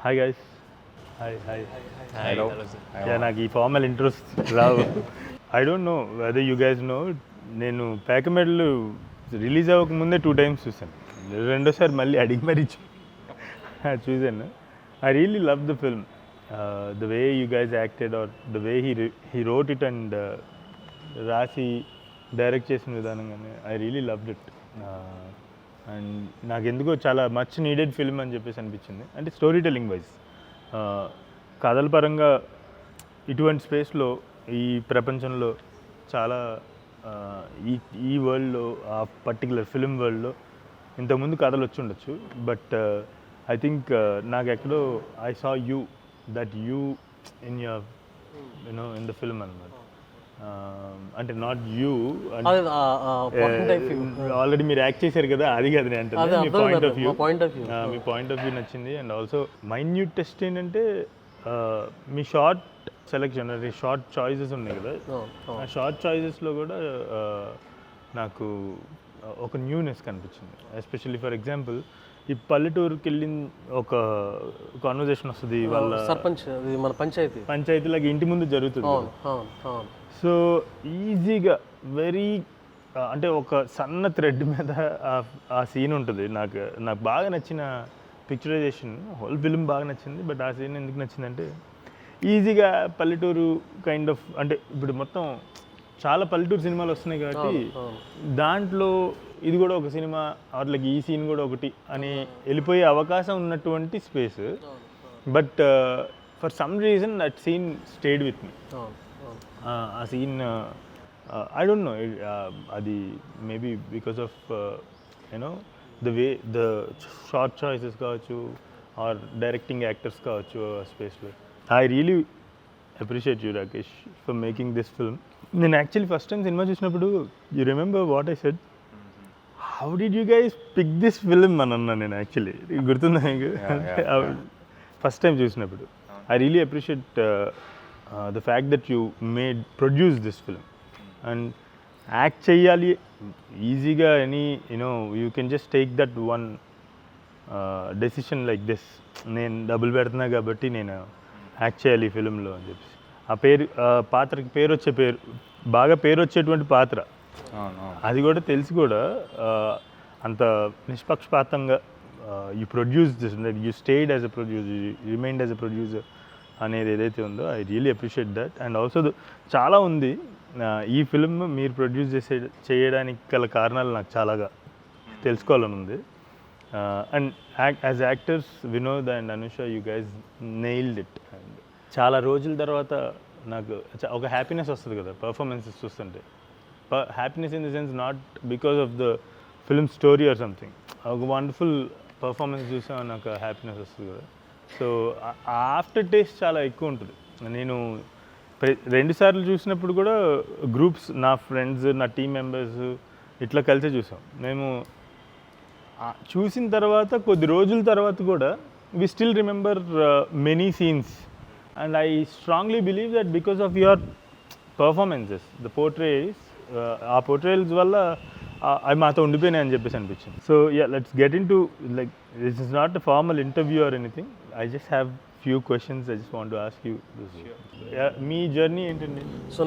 Hi guys. Hi hi. Hello. Yeah నాకు ఈ formal interest రావు. I don't know whether you guys know, నేను ప్యాకమెడలు రిలీజ్ అవ్వకముందే 2 times చూసాను. రెండోసారి మళ్ళీ అడిగి మరీ చూసాను. I really love the film, the way you guys acted or the way he wrote it and రాసి డైరెక్ట్ చేసిన విధానం కానీ I really loved it. And నాకు ఎందుకో చాలా మచ్ నీడెడ్ ఫిల్మ్ అని చెప్పేసి అనిపించింది. అంటే స్టోరీ టెల్లింగ్ వైజ్, కథల పరంగా ఇటువంటి స్పేస్లో ఈ ప్రపంచంలో చాలా ఈ వరల్డ్లో ఆ పర్టికులర్ ఫిల్మ్ వరల్డ్లో ఇంతకుముందు కథలు వచ్చి ఉండొచ్చు. బట్ ఐ థింక్ నాకు ఎక్కడో I saw you that you in your you know in the film అన్నమాట. అంటే నాట్ యూ ఆల్రెడీ మీరు యాక్ట్ చేశారు కదా, అది కదా నేను అంటే మీ పాయింట్ ఆఫ్ వ్యూ నచ్చింది. అండ్ ఆల్సో మైన్యూట్ టెస్ట్ ఏంటంటే మీ షార్ట్ సెలెక్షన్, అంటే షార్ట్ చాయిసెస్ ఉన్నాయి కదా, ఆ షార్ట్ చాయిసెస్లో కూడా నాకు ఒక న్యూనెస్ కనిపించింది. ఎస్పెషల్లీ ఫర్ ఎగ్జాంపుల్ ఈ పల్లెటూరుకి వెళ్ళిన ఒక కాన్వర్జేషన్ వస్తుంది, వాళ్ళ సర్పంచ్ మన పంచాయతీలాగా ఇంటి ముందు జరుగుతుంది. సో ఈజీగా వెరీ అంటే ఒక సన్న థ్రెడ్ మీద ఆ సీన్ ఉంటుంది. నాకు బాగా నచ్చిన పిక్చరైజేషన్, హోల్ ఫిల్మ్ బాగా నచ్చింది. బట్ ఆ సీన్ ఎందుకు నచ్చిందంటే ఈజీగా పల్లెటూరు కైండ్ ఆఫ్, అంటే ఇప్పుడు మొత్తం చాలా పల్లెటూరు సినిమాలు వస్తున్నాయి కాబట్టి దాంట్లో ఇది కూడా ఒక సినిమా వాటికి ఈ సీన్ కూడా ఒకటి అని వెళ్ళిపోయే అవకాశం ఉన్నటువంటి space. But for some reason that scene stayed with me. ఆ సీన్ ఐ డోంట్ నో, అది maybe because of you know the way the shot choices కావచ్చు ఆర్ డైరెక్టింగ్ యాక్టర్స్ కావచ్చు ఆ స్పేస్లో. I really appreciate you Rakesh for making this film. నేను actually first time cinema చూసినప్పుడు you remember what I said, how did you guys pick this film అని అన్నా నేను. Actually గుర్తుందా మీకు? ఫస్ట్ టైం చూసినప్పుడు I really appreciate the fact that you produce this film and act cheyali easyga, any you can just take that one decision like this, నేను double పెడుతున్నా కాబట్టి నేను యాక్ట్ చేయాలి ఈ ఫిలింలో అని చెప్పి. ఆ పేరు పాత్రకి బాగా పేరు వచ్చేటువంటి పాత్ర, అది కూడా తెలిసి కూడా అంత నిష్పక్షపాతంగా you produce this, you stayed as a producer, you remind as a producer అనేది ఏదైతే ఉందో I really appreciate that. And also చాలా ఉంది ఈ ఫిల్మ్ మీరు ప్రొడ్యూస్ చేయడానికి గల కారణాలు నాకు చాలాగా తెలుసుకోవాలని ఉంది. And as actors Vinod and Anusha, you guys nailed it. And చాలా రోజుల తర్వాత నాకు ఒక హ్యాపీనెస్ వస్తుంది కదా పర్ఫార్మెన్సెస్ చూస్తుంటే. Happiness in the sense not because of the film story or something, ఒక వండర్ఫుల్ పర్ఫార్మెన్స్ చూసామని నాకు హ్యాపీనెస్ వస్తుంది కదా. సో ఆఫ్టర్ టేస్ట్ చాలా ఎక్కువ ఉంటుంది. నేను 2 సార్లు చూసినప్పుడు కూడా గ్రూప్స్, నా ఫ్రెండ్స్, నా టీమ్ మెంబర్స్ ఇట్లా కలిసే చూసాం. మేము చూసిన తర్వాత కొద్ది రోజుల తర్వాత కూడా we still remember many scenes. And I strongly believe that because of your performances, the portrays, ఆ పోర్ట్రేయల్స్ వల్ల అవి మాతో ఉండిపోయినాయి అని చెప్పేసి అనిపించింది. So yeah, let's get into, like this is not a formal interview or anything. I just have few questions I just want to ask you. Me journey ఏంటండి? So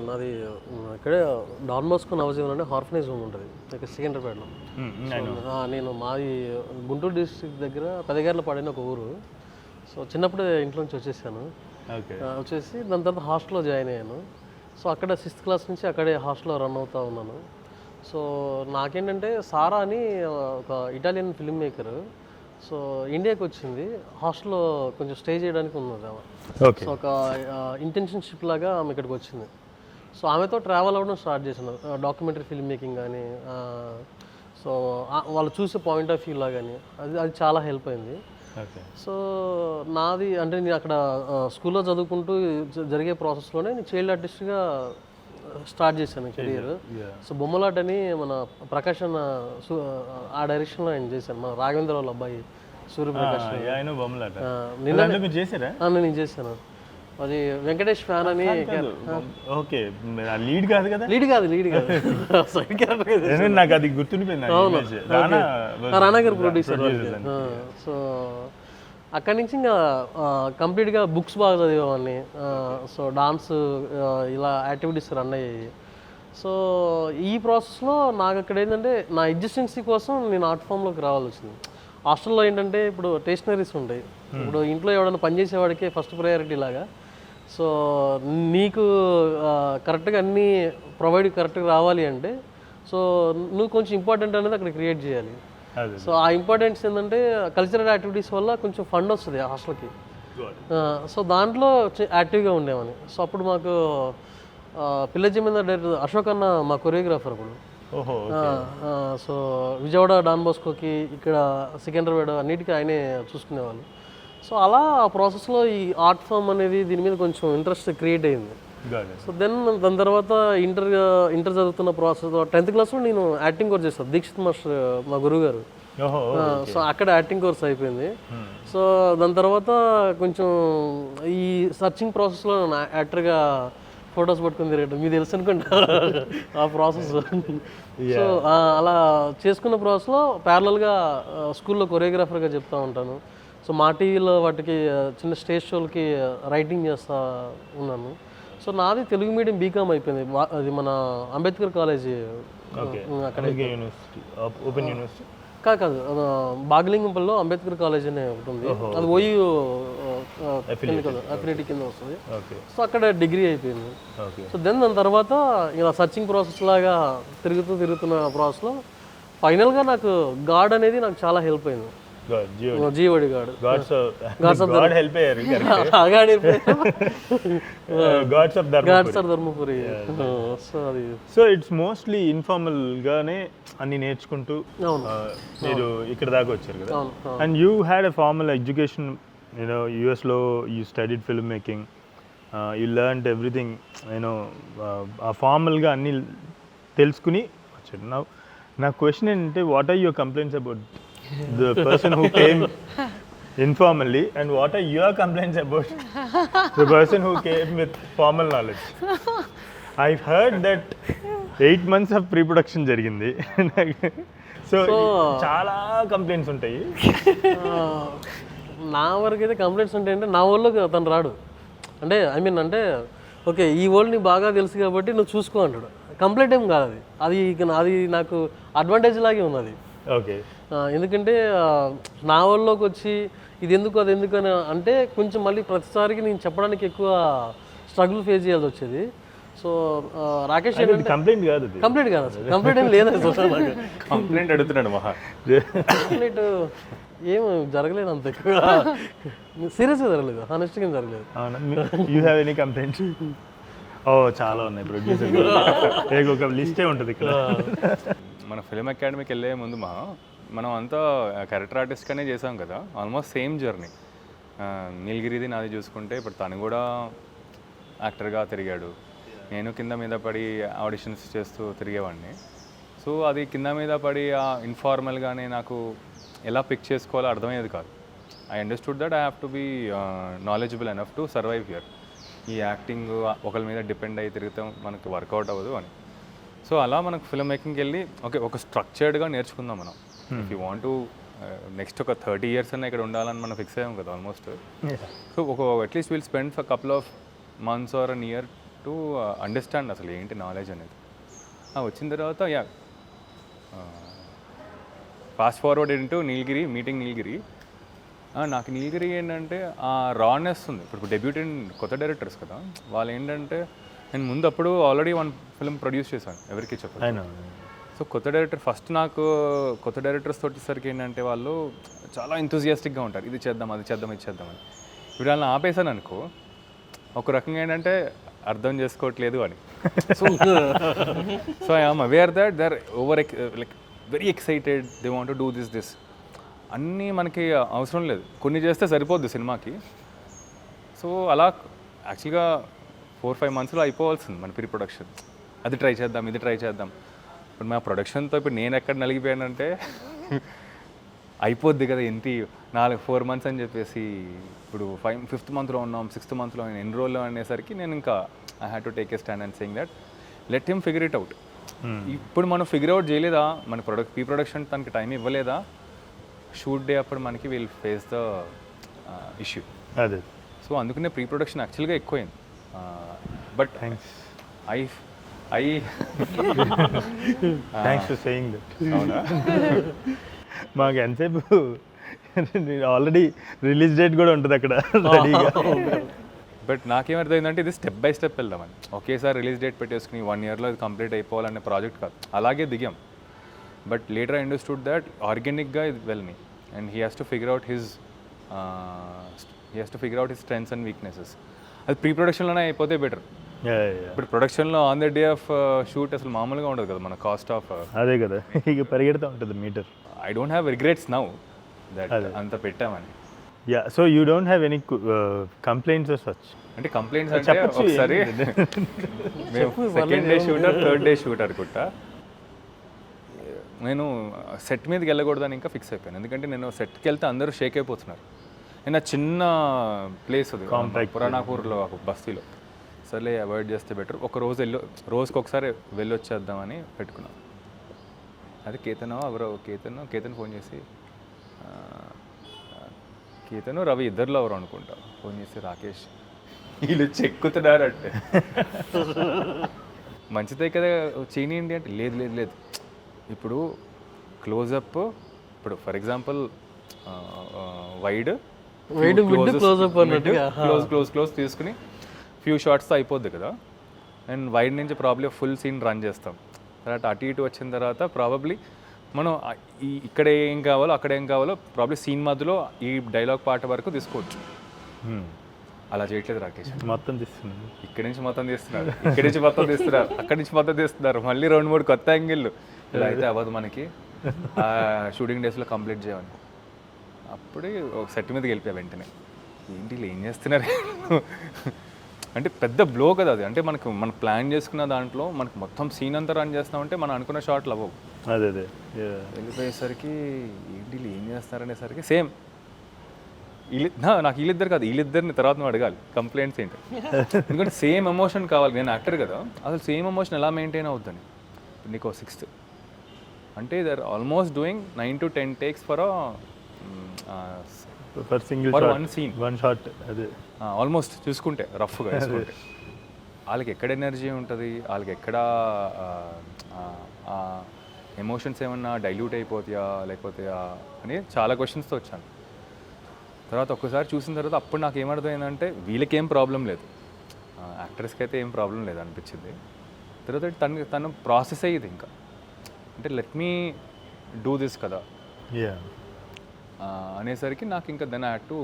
నాది ఇక్కడే డాన్ బాస్కో నవజీవన్ అంటే orphanage home ఉంటుంది ఇక్కడ సికింద్రాబాద్లో. నేను మాది Guntur district దగ్గర పెదగార్ల పడిన ఒక ఊరు. సో చిన్నప్పుడే ఇంట్లో నుంచి వచ్చేసాను. వచ్చేసి దాని తర్వాత హాస్టల్లో జాయిన్ అయ్యాను. సో అక్కడ 6th క్లాస్ నుంచి అక్కడే హాస్టల్లో రన్ అవుతూ ఉన్నాను. సో నాకేంటంటే సారా అని ఒక ఇటాలియన్ ఫిల్మ్ మేకర్, సో ఇండియాకి వచ్చింది, హాస్టల్లో కొంచెం స్టే చేయడానికి ఉన్నది ఆమె. సో ఒక ఇంటర్న్షిప్ లాగా ఆమె ఇక్కడికి వచ్చింది. సో ఆమెతో ట్రావెల్ అవ్వడం స్టార్ట్ చేశాను, డాక్యుమెంటరీ ఫిల్మ్ మేకింగ్ కానీ, సో వాళ్ళు చూసే పాయింట్ ఆఫ్ వ్యూ లాగా కానీ అది చాలా హెల్ప్ అయింది. సో నాది అంటే నేను అక్కడ స్కూల్లో చదువుకుంటూ జరిగే ప్రాసెస్లోనే నేను చైల్డ్ ఆర్టిస్ట్గా స్టార్ట్ చేశాను కెరీర్. సో బొమ్మలాట అని మన ప్రకాష్ అన్న ఆ డైరెక్షన్లో ఆయన చేశాను, మన రాఘవేంద్ర వాళ్ళ అబ్బాయి సూర్యప్రకాష్. నేను చేశాను. అది వెంకటేష్ ఫ్యాన్ అని. ఓకే, లీడ్ కాదు కదా? లీడ్ కాదు సైడ్ క్యారెక్టర్. నాకు అది గుర్తుండిపోయింది. రానా గారు ప్రొడ్యూసర్. సో అక్కడి నుంచి ఇంకా కంప్లీట్గా బుక్స్ బాగా చదివేవాడిని. సో డాన్స్ ఇలా యాక్టివిటీస్ రన్ అయ్యాయి. సో ఈ ప్రాసెస్లో నాకు అక్కడ ఏంటంటే నా ఎగ్జిస్టెన్సీ కోసం నేను ఆర్ట్ ఫామ్లోకి రావాల్సి వచ్చింది. హాస్టల్లో ఏంటంటే ఇప్పుడు స్టేషనరీస్ ఉంటాయి. ఇప్పుడు ఇంట్లో ఎవరైనా పనిచేసేవాడికి ఫస్ట్ ప్రయారిటీ లాగా. సో నీకు కరెక్ట్గా అన్నీ కరెక్ట్గా రావాలి అంటే సో నువ్వు కొంచెం ఇంపార్టెంట్ అనేది అక్కడ క్రియేట్ చేయాలి. సో ఆ ఇంపార్టెన్స్ ఏంటంటే కల్చరల్ యాక్టివిటీస్ వల్ల కొంచెం ఫండ్ వస్తుంది ఆ హాస్టల్కి. సో దాంట్లో యాక్టివ్గా ఉండేవాని. సో అప్పుడు మాకు పిల్ల జమీందార్ డైరెక్టర్ అశోక్ అన్న మా కొరియోగ్రాఫర్ అప్పుడు. సో విజయవాడ డాన్ బోస్కోకి ఇక్కడ సికింద్రాబాద్ అన్నిటికీ ఆయనే చూసుకునేవాళ్ళు. సో అలా ఆ ప్రాసెస్లో ఈ ఆర్ట్ ఫామ్ అనేది దీని మీద కొంచెం ఇంట్రెస్ట్ క్రియేట్ అయింది. సో దాని తర్వాత ఇంటర్ చదువుతున్న ప్రాసెస్ 10th క్లాస్లో నేను యాక్టింగ్ కోర్స్ చేస్తాను. దీక్షిత్ మాస్టర్ మా గురువు గారు. సో అక్కడ యాక్టింగ్ కోర్స్ అయిపోయింది. సో దాని తర్వాత కొంచెం ఈ సర్చింగ్ ప్రాసెస్లో నేను యాక్టర్గా ఫొటోస్ పట్టుకుని తిరగటం మీకు తెలుసు అనుకుంటా ఆ ప్రాసెస్. సో అలా చేసుకున్న ప్రాసెస్లో ప్యారలల్గా స్కూల్లో కొరియోగ్రాఫర్గా చెప్తా ఉంటాను. సో మా టీవీలో వాటికి చిన్న స్టేజ్ షోలకి రైటింగ్ చేస్తూ ఉన్నాను. సో నాది తెలుగు మీడియం బీకామ్ అయిపోయింది. అది మన అంబేద్కర్ కాలేజీ అక్కడ కాదు బాగలింగంపల్లిలో అంబేద్కర్ కాలేజ్ అనే ఒకటి ఉంది. అది ఓయూ అఫినిటీ కింద వస్తుంది. సో అక్కడ డిగ్రీ అయిపోయింది. సో దాని తర్వాత ఇలా సర్చింగ్ ప్రాసెస్ లాగా తిరుగుతున్న ప్రాసెస్లో ఫైనల్గా నాకు గాడ్ అనేది నాకు చాలా హెల్ప్ అయింది. జీవడి గాడ్ Dharmapuri. So it's mostly informal గానే అన్ని నేర్చుకుంటూ మీరు ఇక్కడ దాకా వచ్చారు కదా. And you had a formal education. You know యుఎస్లో you studied film making, you learned everything. You know ఆ ఫార్మల్గా అన్ని తెలుసుకుని వచ్చాడు. నా క్వశ్చన్ ఏంటంటే, what are your complaints about the person who came informally, and what are your complaints about the person who came with formal knowledge? I've heard that 8 months of pre-production jarigindi. So చాలా complaints ఉంటాయి. నా వరకు అయితే complaints ఉంటాయంటే నా వాళ్ళకి అతను రాడు. అంటే ఐ మీన్ అంటే ఓకే ఈ వరల్డ్ నీకు బాగా తెలుసు కాబట్టి నువ్వు చూసుకో అంటాడు. కంప్లైంట్ ఏం కాదు అది. అది నాకు అడ్వాంటేజ్ లాగే ఉన్నది. ఓకే. ఎందుకంటే నా వాళ్ళలోకి వచ్చి ఇది ఎందుకు అది ఎందుకు అని అంటే కొంచెం మళ్ళీ ప్రతిసారికి నేను చెప్పడానికి ఎక్కువ స్ట్రగుల్ ఫేస్ చేయాల్సి వచ్చేది. సో రాకేష్ కంప్లైంట్ కాదు అసలు కంప్లైంట్ ఏం లేదు. కంప్లైంట్ అడుగుతున్నాడు మహా. కంప్లైంట్ ఏం జరగలేదు అంత ఎక్కువ సీరియస్గా జరగలేదు, హానెస్ట్గా జరగలేదు. You have any complaints? చాలా ఉన్నాయి ప్రొడ్యూసర్, ఒక లిస్టే ఉంటుంది ఇక్కడ. మన ఫిల్మ్ అకాడమీకి వెళ్ళే ముందు మనం అంతా క్యారెక్టర్ ఆర్టిస్ట్గానే చేసాం కదా, ఆల్మోస్ట్ సేమ్ జర్నీ. నీలగిరిది నాది చూసుకుంటే ఇప్పుడు తను కూడా యాక్టర్గా తిరిగాడు, నేను కింద మీద పడి ఆడిషన్స్ చేస్తూ తిరిగేవాడిని. సో అది కింద మీద పడి ఇన్ఫార్మల్గానే నాకు ఎలా పిక్ చేసుకోవాలో అర్థమయ్యేది కాదు. I understood that I have to be knowledgeable enough to survive here. ఈ యాక్టింగ్ ఒకరి మీద డిపెండ్ అయ్యి తిరిగితే మనకు వర్కౌట్ అవ్వదు అని. సో అలా మనకు ఫిల్మ్ మేకింగ్కి వెళ్ళి ఒక స్ట్రక్చర్డ్గా నేర్చుకుందాం మనం. If you want to next ఒక 30 years అన్న ఇక్కడ ఉండాలని మనం ఫిక్స్ అయ్యాం కదా almost. So at least will spend for couple of months or an year to understand అసలు ఏంటి నాలెడ్జ్ అనేది. వచ్చిన తర్వాత ఫాస్ట్ ఫార్వర్డ్ ఇంటూ నీలగిరి, మీటింగ్ నీలగిరి. నాకు నీలగిరి ఏంటంటే ఆ రానెస్ ఉంది. ఇప్పుడు డెబ్యూటెంట్ కొత్త డైరెక్టర్స్ కదా, వాళ్ళు ఏంటంటే నేను ముందు అప్పుడు ఆల్రెడీ 1 film ప్రొడ్యూస్ చేశాను, ఎవరికి చెప్పాను. సో కొత్త డైరెక్టర్ ఫస్ట్ నాకు కొత్త డైరెక్టర్స్ తోటిసరికి ఏంటంటే వాళ్ళు చాలా ఎంతూజియాస్టిక్గా ఉంటారు, ఇది చేద్దాం అది చేద్దాం ఇది చేద్దామని. ఇప్పుడు వాళ్ళని ఆపేసాను అనుకో, ఒక రకంగా ఏంటంటే అర్థం చేసుకోవట్లేదు అని. So I am aware that they are like very excited, they want to do this అన్నీ మనకి అవసరం లేదు, కొన్ని చేస్తే సరిపోద్ది సినిమాకి. సో అలా యాక్చువల్గా 4-5 monthsలో అయిపోవాల్సింది మన ప్రీ ప్రొడక్షన్. అది ట్రై చేద్దాం ఇది ట్రై చేద్దాం. ఇప్పుడు మా ప్రొడక్షన్తో ఇప్పుడు నేను ఎక్కడ నలిగిపోయానంటే అయిపోద్ది కదా ఏంటి 4 months అని చెప్పేసి, ఇప్పుడు 5th monthలో ఉన్నాం, 6th monthలో ఎన్ని రోజులు అనేసరికి నేను ఇంకా I had to take a stand and saying that let him figure it out. ఇప్పుడు మనం ఫిగర్ అవుట్ చేయలేదా, మన ప్రీ ప్రొడక్షన్ తనకి టైం ఇవ్వలేదా, షూట్ డే అప్పుడు మనకి విల్ ఫేస్ ద ఇష్యూ. అదే. సో అందుకనే ప్రీ ప్రొడక్షన్ యాక్చువల్గా ఎక్కువైంది. But thanks for saying that. అవునా? మాకు ఎంతసేపు ఆల్రెడీ రిలీజ్ డేట్ కూడా ఉంటుంది అక్కడ రెడీగా. బట్ నాకేమర్థమైందంటే ఇది స్టెప్ బై స్టెప్ వెళ్దామని. ఒకేసారి రిలీజ్ డేట్ పెట్టేసుకుని 1 yearలో ఇది కంప్లీట్ అయిపోవాలనే ప్రాజెక్ట్ కాదు. అలాగే దిగాం. But later I understood that ఆర్గానిక్గా ఇది వెల్ని and he has to figure out his strengths and weaknesses. అది ప్రీ ప్రొడక్షన్లోనే అయిపోతే బెటర్. ఇప్పుడు ప్రొడక్షన్లో on the day of shoot అసలు మామూలుగా ఉండదు కదా మన కాస్ట్ ఆఫ్. అదే కదా, ఇక పరిగెడుతూ ఉంటుంది metre. I don't have regrets now that అంత పెట్టామని. Yeah, so you don't have any complaints or such? అంటే కంప్లైంట్స్ అంటే ఒకసారి మేము second day shooter, third day shooter అనుకుంటా, నేను సెట్ మీదకి వెళ్ళకూడదని ఇంకా ఫిక్స్ అయిపోయాను. ఎందుకంటే నేను సెట్కి వెళ్తే అందరూ షేక్ అయిపోతున్నారు. నేను చిన్న ప్లేస్ అది పురాణాపూర్లో ఒక బస్తీలో, సర్లే అవాయిడ్ చేస్తే బెటర్, ఒక రోజు రోజుకి ఒకసారి వెళ్ళొచ్చేద్దామని పెట్టుకున్నాను. అది కేతన్ ఫోన్ చేసి, కేతను రవి ఇద్దరిలో ఎవరు అనుకుంటా, ఫోన్ చేసి రాకేష్ వీళ్ళు చెక్కుతున్నారంటే మంచిదే కదా చేయనియండి అంటే, లేదు ఇప్పుడు క్లోజప్, ఇప్పుడు ఫర్ ఎగ్జాంపుల్ వైడ్ క్లోజ్ తీసుకుని ఫ్యూ షార్ట్స్తో అయిపోద్ది కదా, అండ్ వైడ్ నుంచి ప్రాబ్లీ ఫుల్ సీన్ రన్ చేస్తాం. తర్వాత అటు ఇటు వచ్చిన తర్వాత ప్రాబబ్లీ మనం ఇక్కడ ఏం కావాలో అక్కడ ఏం కావాలో ప్రాబ్లీ సీన్ మధ్యలో ఈ డైలాగ్ పాట వరకు తీసుకోవచ్చు. అలా చేయట్లేదు రాకేష్. మొత్తం తీస్తున్నారు, ఇక్కడి నుంచి మొత్తం తీస్తున్నారు, ఇక్కడి నుంచి మొత్తం తీస్తున్నారు, అక్కడి నుంచి మొత్తం తీస్తున్నారు, మళ్ళీ 2-3 కొత్త యాంగిళ్ళు. ఇలా అయితే అవ్వదు మనకి, షూటింగ్ డేస్లో కంప్లీట్ చేయమని. అప్పుడే ఒక సెట్ మీదకి వెళ్ళిపోయా వెంటనే, ఏంటి వీళ్ళు ఏం చేస్తున్నారు అంటే పెద్ద బ్లో కదా అది. అంటే మనం ప్లాన్ చేసుకున్న దాంట్లో మనకు మొత్తం సీన్ అంతా రన్ చేస్తామంటే మనం అనుకున్న షాట్లు అవ్వవు. అదే వెళ్ళిపోయేసరికి ఏంటి వీళ్ళు ఏం చేస్తారనేసరికి సేమ్ నాకు వీళ్ళిద్దరు కాదు, వీళ్ళిద్దరిని తర్వాత నువ్వు అడగాలి కంప్లైంట్స్ ఏంటి. ఎందుకంటే సేమ్ ఎమోషన్ కావాలి. నేను యాక్టర్ కదా, అసలు సేమ్ ఎమోషన్ ఎలా మెయింటైన్ అవుతుంది నీకు 6th అంటే they are almost doing 9 to 10 takes for single one scene, one shot. అదే ఆల్మోస్ట్ చూసుకుంటే రఫ్గా వేసుకుంటే వాళ్ళకి ఎక్కడ ఎనర్జీ ఉంటుంది, వాళ్ళకి ఎక్కడ ఎమోషన్స్ ఏమన్నా డైల్యూట్ అయిపోతాయా లేకపోతే అని చాలా క్వశ్చన్స్తో వచ్చాను. తర్వాత ఒక్కసారి చూసిన తర్వాత అప్పుడు నాకు ఏమర్థమైందంటే వీళ్ళకేం ప్రాబ్లం లేదు, యాక్టర్స్కి అయితే ఏం ప్రాబ్లం లేదు అనిపించింది. తర్వాత తను ప్రాసెస్ అయ్యేది ఇంకా, అంటే లెట్ మీ డూ దిస్ కదా అనేసరికి నాకు ఇంకా then I had to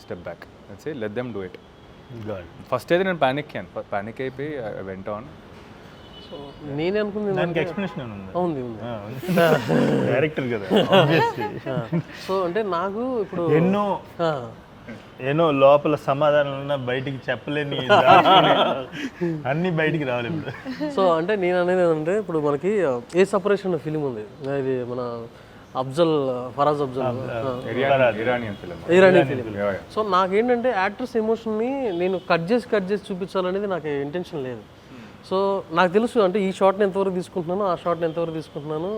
step back, let them do it. First అయితే నేను ప్యానిక్ అయిపోయి వెంట ఆన్. సో నేనే అనుకుంది దానికి ఎక్స్ప్లెనేషన్ ఉంది డైరెక్టర్ కదా. సో అంటే నాకు ఇప్పుడు ఎన్నో లోపల సమాధానాలు బయటికి చెప్పలేని అన్ని బయటికి రావాలి ఇప్పుడు. సో అంటే నేను అనేది ఏంటంటే ఇప్పుడు మనకి ఏ సపరేషన్ ఫిలిం ఉంది, ఇది మన ఫరాజ్ అఫ్జల్ ఇరానీ ఫిలిం. సో నాకేంటంటే యాక్టర్స్ ఎమోషన్ని నేను కట్ చేసి చూపించాలనేది నాకు ఇంటెన్షన్ లేదు. సో నాకు తెలుసు అంటే ఈ షాట్ని ఎంతవరకు తీసుకుంటున్నాను, ఆ షాట్ని ఎంతవరకు తీసుకుంటున్నాను,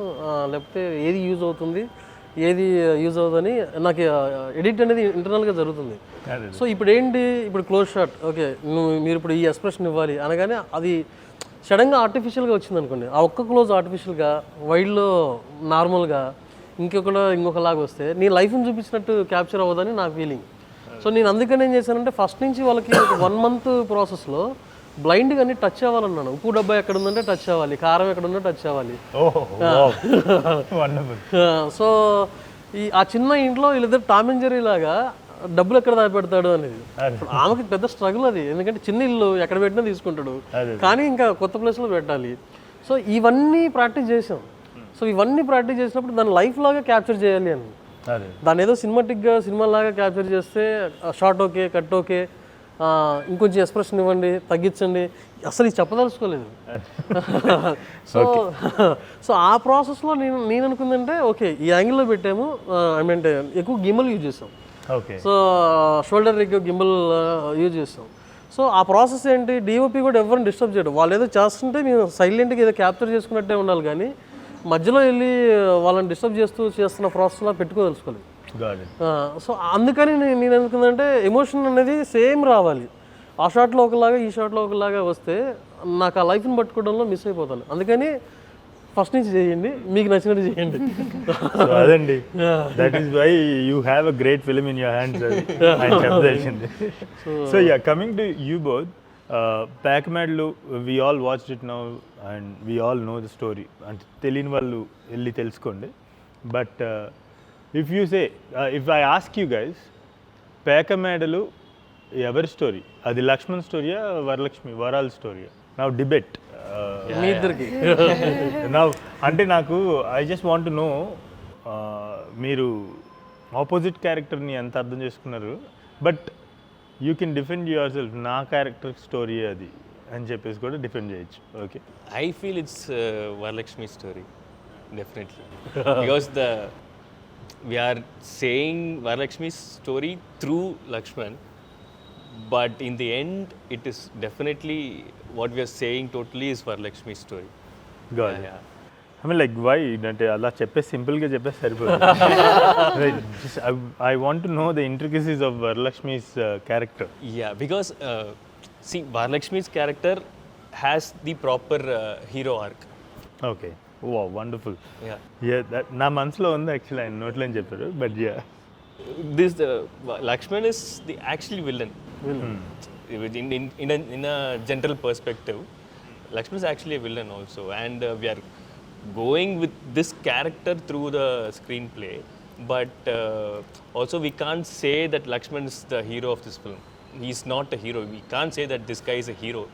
లేకపోతే ఏది యూజ్ అవుతుంది ఏది యూజ్ అవుతుందని నాకు ఎడిట్ అనేది ఇంటర్నల్గా జరుగుతుంది. సో ఇప్పుడు ఏంటి, ఇప్పుడు క్లోజ్ షాట్ ఓకే మీరు ఇప్పుడు ఈ ఎక్స్ప్రెషన్ ఇవ్వాలి అనగానే అది సడన్గా ఆర్టిఫిషియల్గా వచ్చింది అనుకోండి, ఆ ఒక్క క్లోజ్ ఆర్టిఫిషియల్గా వైడ్లో నార్మల్గా ఇంకొకలాగా వస్తే నీ లైఫ్ని చూపించినట్టు క్యాప్చర్ అవ్వదని నా ఫీలింగ్. సో నేను అందుకని ఏం చేశానంటే ఫస్ట్ నుంచి వాళ్ళకి 1 month ప్రాసెస్లో బ్లైండ్గా అన్ని టచ్ అవ్వాలన్నాను. ఉప్పు డబ్బా ఎక్కడ ఉందంటే టచ్ అవ్వాలి, కారం ఎక్కడ ఉందో టచ్ అవ్వాలి. సో ఆ చిన్న ఇంట్లో వీళ్ళిద్దరు టామ్ అండ్ జెర్రీ లాగా డబ్బులు ఎక్కడ దాపెడతాడు అనేది ఆమెకి పెద్ద స్ట్రగుల్ అది. ఎందుకంటే చిన్న ఇల్లు ఎక్కడ పెట్టినా తీసుకుంటాడు, కానీ ఇంకా కొత్త ప్లేస్లో పెట్టాలి. సో ఇవన్నీ ప్రాక్టీస్ చేసాం. సో ఇవన్నీ ప్రాక్టీస్ చేసినప్పుడు దాన్ని లైఫ్ లాగా క్యాప్చర్ చేయాలి అని, దాన్ని ఏదో సినిమా లాగా క్యాప్చర్ చేస్తే షార్ట్ ఓకే, కట్ ఓకే, ఇంకొంచెం ఎక్స్ప్రెషన్ ఇవ్వండి, తగ్గించండి, అసలు ఇది చెప్పదలుచుకోలేదు. సో ఆ ప్రాసెస్లో నేను అనుకుందంటే ఓకే ఈ యాంగిల్లో పెట్టాము, ఐ మీన్ ఎక్కువ గిమ్మల్ యూజ్ చేసాం. సో షోల్డర్ ఎక్కువ గిమ్మల్ యూజ్ చేస్తాం. సో ఆ ప్రాసెస్ ఏంటి, డిఓపి కూడా ఎవరిని డిస్టర్బ్ చేయడం, వాళ్ళు ఏదో చేస్తుంటే మేము సైలెంట్గా ఏదో క్యాప్చర్ చేసుకున్నట్టే ఉండాలి, కానీ మధ్యలో వెళ్ళి వాళ్ళని డిస్టర్బ్ చేస్తున్న ప్రాసెస్లో పెట్టుకోదలుచుకోలేదు. God it. సో అందుకని నేను అనుకుందంటే ఎమోషన్ అనేది సేమ్ రావాలి. ఆ షాట్లో ఒకలాగా ఈ షాట్లో ఒకలాగా వస్తే నాకు ఆ లైఫ్ని పట్టుకోవడంలో మిస్ అయిపోతాను. అందుకని ఫస్ట్ నుంచి చేయండి, మీకు నచ్చినట్టు చేయండి. సో అదండి, that is why you have a great film in your hands అది ఆయన చెప్పదలిసింది. So yeah, coming to you both, Pekamedalu we all watch it now and we all know the story. అంటే తెలియని వాళ్ళు వెళ్ళి తెలుసుకోండి. But if you say, if I ask you guys, Pekamedalu ఎవరి story? అది లక్ష్మణ్ స్టోరీయా, వరలక్ష్మి వరాల స్టోరీయా? నా డిబేట్ మీ ఇద్దరికి. నా అంటే నాకు I just want to no, మీరు ఆపోజిట్ క్యారెక్టర్ని ఎంత అర్థం చేసుకున్నారు, but you can defend your self. నా క్యారెక్టర్ స్టోరీ అది అని చెప్పేసి కూడా డిఫెండ్ చేయొచ్చు. Okay, I feel it's Varalakshmi story, definitely. Because we are saying Varalakshmi's story through Lakshman, but in the end, it is definitely what we are saying totally is Varalakshmi's story. God. Yeah. I mean like why అంటే అలా చెప్పేసి సింపుల్గా చెప్పేసి సరిపోతుంది. I want to know the intricacies of Varalakshmi's character. Yeah, because see, Varalakshmi's character has the proper hero arc. Okay, oh wonderful. Yeah. నా మనసులో ఉంది actually, ఆయన నోట్లో అని చెప్పారు. But yeah, This Lakshman is the actual villain. In a general perspective, Lakshman is actually a villain also, and we are going with this character through the screenplay. But also we can't say that Lakshman is the hero of this film. He's not a hero. We can't say that this guy is a hero.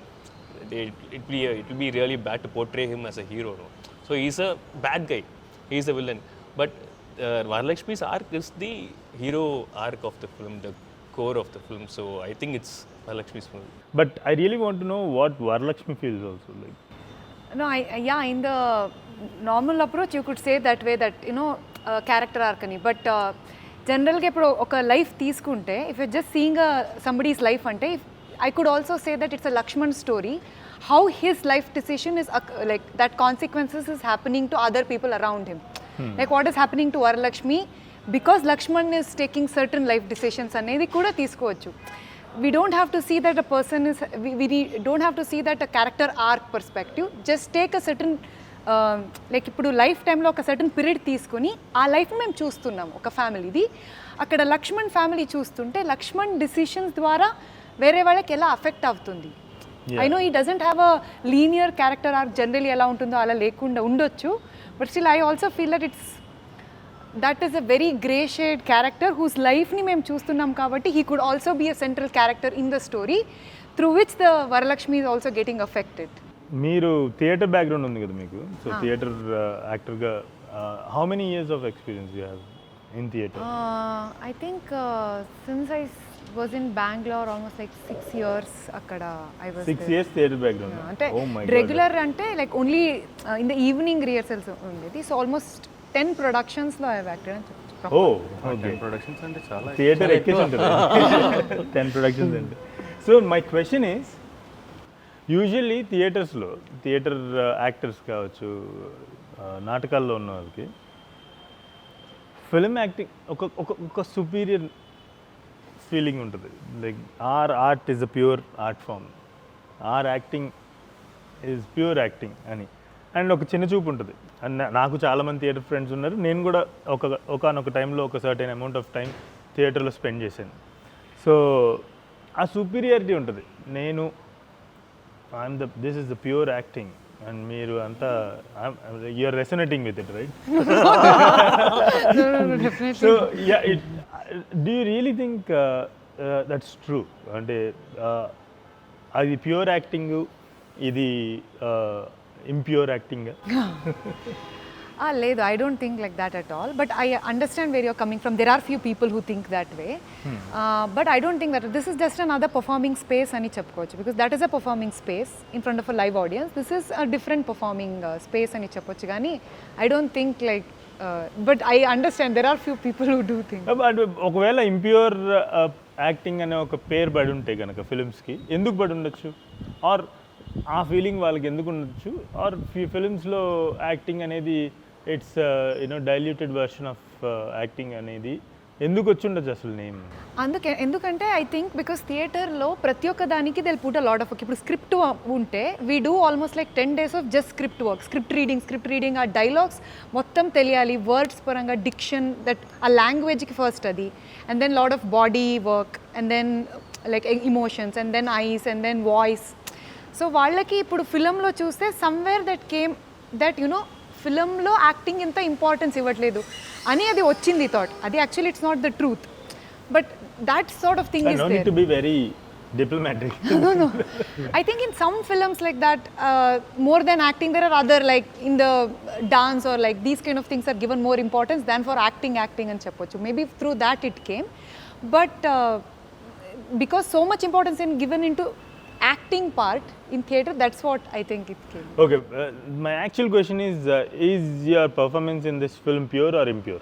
It will be really bad to portray him as a hero. No? So he's a bad guy. He's a villain. But Varalakshmi's arc is the hero arc of the film, the core of the film. So I think it's Varalakshmi's film. But I really want to know what Varalakshmi feels also like. No, yeah, in the normal approach, you could say that way that, character arc అని. But generally, ఇప్పుడు ఒక life తీసుకుంటే, if you're just seeing somebody's life అంటే, I could also say that it's a Lakshman story. How his life decision is like that consequences is happening to other people around him. Like what is happening to Varalakshmi because Lakshman is taking certain life decisions అనేది కూడా తీసుకోవచ్చు. We don't have to see that a person is, we don't have to see that a character arc perspective. Just take a certain like ఇప్పుడు life టైంలో ఒక certain period తీసుకొని ఆ life మేము చూస్తున్నాం ఒక ఫ్యామిలీది. అక్కడ లక్ష్మణ్ ఫ్యామిలీ చూస్తుంటే లక్ష్మణ్ డిసిషన్స్ ద్వారా వేరే వాళ్ళకి ఎలా అఫెక్ట్ అవుతుంది. I know he doesn't have a linear character arc generally ఎలా ఉంటుందో అలా లేకుండా ఉండొచ్చు. But still I also feel that is a very grey shade character whose లైఫ్ని మేము చూస్తున్నాం కాబట్టి he could also be a central character in the story through which the Varalakshmi is also getting affected. మీరు థియేటర్ బ్యాక్గ్రౌండ్ ఉంది కదా మీకు, so theatre యాక్టర్గా how many years of experience you have in theatre? I think since I was in Bangalore almost like 6 years అక్కడ I was 6 years theatre background. అంటే regular అంటే like only in the evening rehearsals ఉండేది. So almost 10 ప్రొడక్షన్స్లో I acted అని చెప్పచ్చు. ఓ okay, productions అంటే చాలా theatre ఎక్కేసి ఉంటుంది 10 ప్రొడక్షన్స్ అంటే. So my question is, usually థియేటర్స్లో థియేటర్ యాక్టర్స్ కావచ్చు, నాటకాల్లో ఉన్న వాళ్ళకి ఫిల్మ్ యాక్టింగ్ ఒక సుపీరియర్ ఫీలింగ్ ఉంటుంది. Like or art is a pure art form, or acting is pure acting అని. అండ్ ఒక చిన్న చూపు ఉంటుంది. అండ్ నాకు చాలామంది థియేటర్ ఫ్రెండ్స్ ఉన్నారు. నేను కూడా ఒకనొక టైంలో ఒక సర్టెన్ అమౌంట్ ఆఫ్ టైం థియేటర్లో స్పెండ్ చేశాను. సో ఆ సుపీరియారిటీ ఉంటుంది. నేను this is the pure acting and మీరు అంతా you are resonating with it, right? No, definitely. So yeah, do you really think that's true? అంటే అది ప్యూర్ యాక్టింగ్, ఇది ఇంప్యూర్ యాక్టింగ్? లేదు, I don't think like that at all. But I understand where you're coming from. There are few people who think that way. But I don't think that this is just another performing space అని చెప్పుకోవచ్చు. Because that is a performing space in front of a live audience. This is a different performing space అని చెప్పొచ్చు. కానీ I don't think like, but I understand there are few people who do think. ఒకవేళ impure acting అనే ఒక పేరు పడి ఉంటే కనుక ఫిలిమ్స్కి ఎందుకు పడి ఉండొచ్చు? ఆర్ ఆ ఫీలింగ్ వాళ్ళకి ఎందుకు ఉండొచ్చు? ఆర్ ఫిలిమ్స్లో యాక్టింగ్ అనేది it's diluted version of acting అనేది ఎందుకు వచ్చి ఉండొచ్చు అసలు నేమ్? ఎందుకంటే ఐ థింక్ బికాస్ థియేటర్లో ప్రతి ఒక్క దానికి they put a lot of work. ఇప్పుడు స్క్రిప్ట్ ఉంటే we do almost like 10 days of just script work, script reading, ఆ డైలాగ్స్ మొత్తం తెలియాలి, వర్డ్స్ పరంగా, డిక్షన్, దట్ ఆ లాంగ్వేజ్కి ఫస్ట్ అది, and then lot of body work, and then like emotions, and then eyes, and then voice. So వాళ్ళకి ఇప్పుడు ఫిలంలో చూస్తే somewhere that came that you know ఫిలంలో యాక్టింగ్ ఇంత ఇంపార్టెన్స్ ఇవ్వట్లేదు అని అది వచ్చింది థాట్. అది actually it's not the truth, but that sort of thing I is no need there. to be very diplomatic. No. I think in some films like that, more than acting, there are other, like in the dance or like these kind of things are given more importance than for acting and cheppochu. Maybe through that it came, but because so much importance is given into acting part in theatre, that's what I think it came. Okay, my actual question is your performance in this film pure or impure?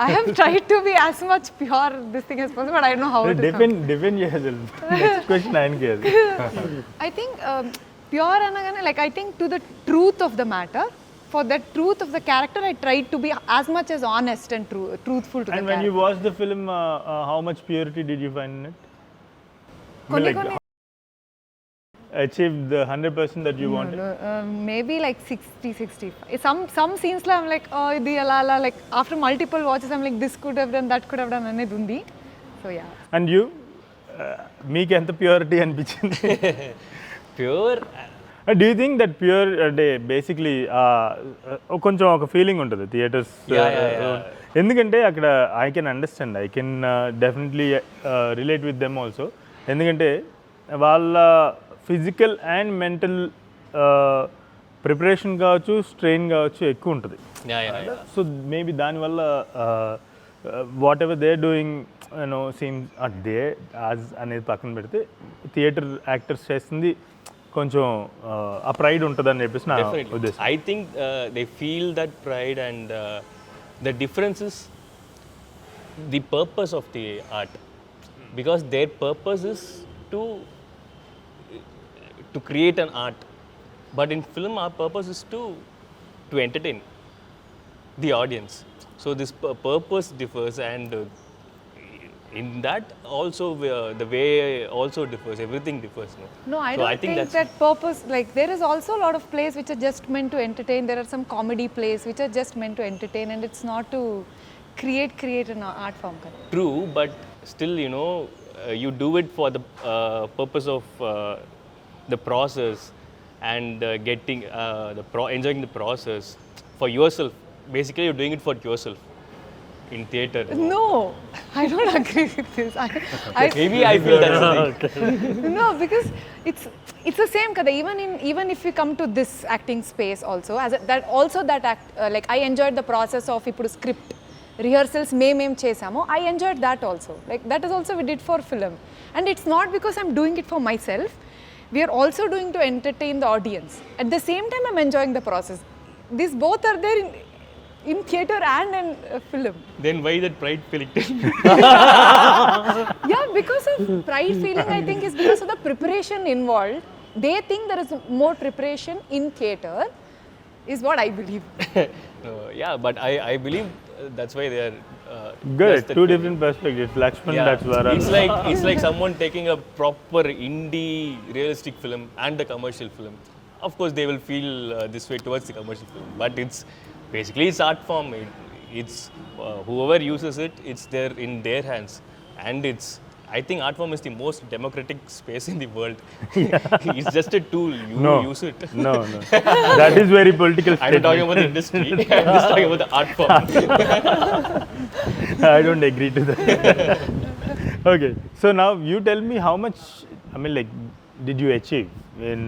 I have tried to be as much pure this thing as possible, but I don't know how it is. Defend yourself. Next question I care. I think pure anagane, like I think to the truth of the matter, for the truth of the character, I tried to be as much as honest and truthful to And the when character. you watched the film, how much purity did you find in it? Konni Achieved the 100% that you wanted? maybe like 60-65. Some scenes la I'm like, oh idi ala like after multiple watches I'm like, this could have done, that could have done anedi undi. So yeah. And you? మీకు ఎంత purity అనిపించింది? Pure. Do you think that pure అంటే basically కొంచెం ఒక feeling ఉంటుంది theatres, ఎందుకంటే అక్కడ I can understand, I can definitely relate with them also. ఎందుకంటే వాళ్ళ ఫిజికల్ అండ్ మెంటల్ ప్రిపరేషన్ కావచ్చు, స్ట్రెయిన్ కావచ్చు ఎక్కువ ఉంటుంది. Yeah. సో మేబీ దానివల్ల whatever they doing you know seem they as అనేది పక్కన పెడితే థియేటర్ యాక్టర్స్ చేస్తుంది కొంచెం ఆ ప్రైడ్ ఉంటుందని చెప్పేసి నా Definitely. ఉద్దేశం. I think they feel that pride, and the difference is the purpose of the art, because their purpose is to create an art, but in film our purpose is to entertain the audience. So this purpose differs, and in that also the way also differs, everything differs. No, I So don't think that's that purpose, like there is also a lot of plays which are just meant to entertain. There are some comedy plays which are just meant to entertain, and it's not to create an art form. True, but still, you do it for the purpose of the process, and getting enjoying the process for yourself. Basically, you're doing it for yourself in theatre. No, I don't agree with this. Maybe I feel that's the thing. No, because it's the same kada. Even if we come to this acting space also, like I enjoyed the process of ipudu script rehearsals mem chesamo. I enjoyed that also. Like that is also we did for film, and it's not because I'm doing it for myself. We are also doing to entertain the audience. At the same time, I'm enjoying the process. These both are there in theatre and in film. Then why that pride feeling? Yeah, because of pride feeling, I think is because of the preparation involved. They think there is more preparation in theatre, is what I believe. Yeah, but I believe that's why they are. Good, that's the two thing. different perspectives. Lakshman, Yeah, that's where it's like someone taking a proper indie realistic film and a commercial film. Of course, they will feel this way towards the commercial film, but it's basically it's art form. It's whoever uses it, it's there in their hands, and I think art form is the most democratic space in the world. It's just a tool. You use it. No. That is very political I'm not statement. talking about the industry. I'm just talking about the art form. I don't agree to that. Okay, so now you tell me how much, I mean, like, did you achieve in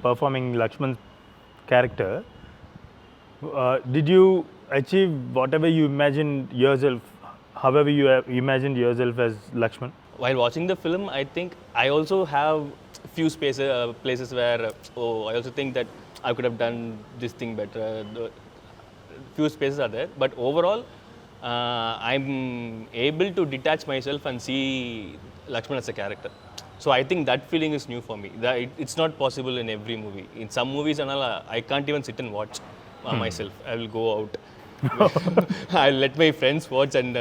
performing Lakshman's character? Did you achieve whatever you imagined yourself, however you have imagined yourself as Lakshman? While watching the film, I think I also have few places where I also think that I could have done this thing better. Few spaces are there, but overall, I'm able to detach myself and see Lakshman as a character. So I think that feeling is new for me. It's not possible in every movie. In some movies and all, I can't even sit and watch myself. I will go out I'll let my friends watch and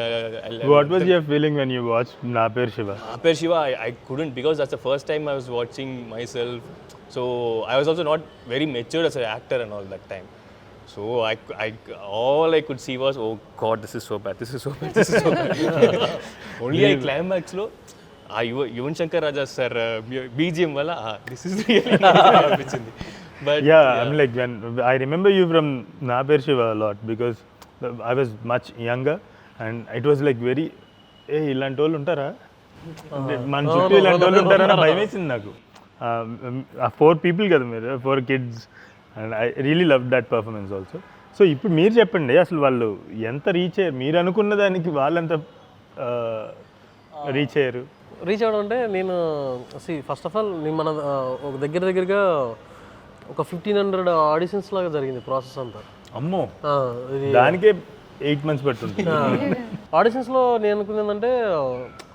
I'll What was your feeling when you watched Na Per Shiva? Apar Shiva, I couldn't because that's the first time I was watching myself. So I was also not very matured as an actor and all that time. So all I could see was, oh God, this is so bad, this is so bad, this is so bad. Only I climax lo, Yuvan Shankar Raja sir BGM wala, this is really nice. But Yeah, I'm like, when I remember you from Na Per Shiva a lot because I was much younger and it was like very, ఏ ఇలాంటి వాళ్ళు ఉంటారా అంటే మన చుట్టూ ఇలాంటి వాళ్ళు ఉంటారని భయం వేసింది నాకు. 4 people కదా మీరు, 4 kids, and I really love that performance also. So ఇప్పుడు మీరు చెప్పండి అసలు వాళ్ళు ఎంత రీచ్ అయ్యారు, మీరు అనుకున్న దానికి వాళ్ళంత రీచ్ అయ్యారు? రీచ్ అవ్వడం అంటే నేను ఫస్ట్ ఆఫ్ ఆల్ నేను మన ఒక దగ్గరగా ఒక 1500 ఆడిషన్స్ లాగా జరిగింది ప్రాసెస్ అంతా. అమ్మో, ఇది దానికే 8 months పట్టుంది. ఆడిషన్స్లో నేను అనుకున్నది ఏంటంటే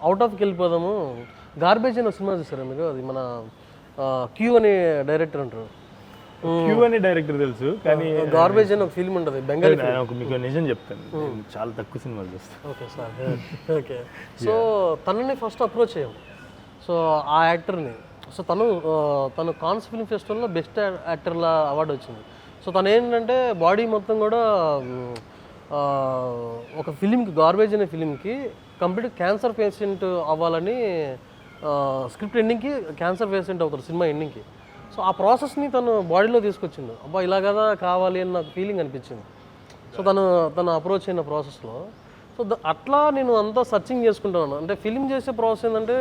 అవుట్ ఆఫ్కి వెళ్ళిపోదాము. గార్బేజ్ అని ఒక సినిమా చూసారా మీరు? అది మన క్యూ అనే డైరెక్టర్ అంటారు. క్యూ అనే డైరెక్టర్ తెలుసు, కానీ గార్బేజ్ అని ఒక ఫిల్మ్ ఉంటుంది బెంగాలీ. మీకు నిజం చెప్తాను, నేను చాలా తక్కువ సినిమాలు చూస్తాను. Okay sir, okay. సో తనని ఫస్ట్ అప్రోచ్ అయ్యాం. సో ఆ యాక్టర్ని, సో తను కాన్స్ ఫిల్మ్ ఫెస్టివల్లో బెస్ట్ యాక్టర్లా అవార్డు వచ్చింది. సో తను ఏంటంటే బాడీ మొత్తం కూడా ఒక ఫిలింకి, గార్బేజ్ అనే ఫిలింకి కంప్లీట్ క్యాన్సర్ పేషెంట్ అవ్వాలని స్క్రిప్ట్ ఎండింగ్కి క్యాన్సర్ పేషెంట్ అవుతారు సినిమా ఎండింగ్కి. సో ఆ ప్రాసెస్ని తను బాడీలో తీసుకొచ్చింది. అబ్బా ఇలా కదా కావాలి అని నాకు ఫీలింగ్ అనిపించింది. సో తను అప్రోచ్ అయిన ప్రాసెస్లో సో అట్లా నేను అంతా సర్చింగ్ చేసుకుంటాను. అంటే ఫిలిం చేసే ప్రాసెస్ ఏంటంటే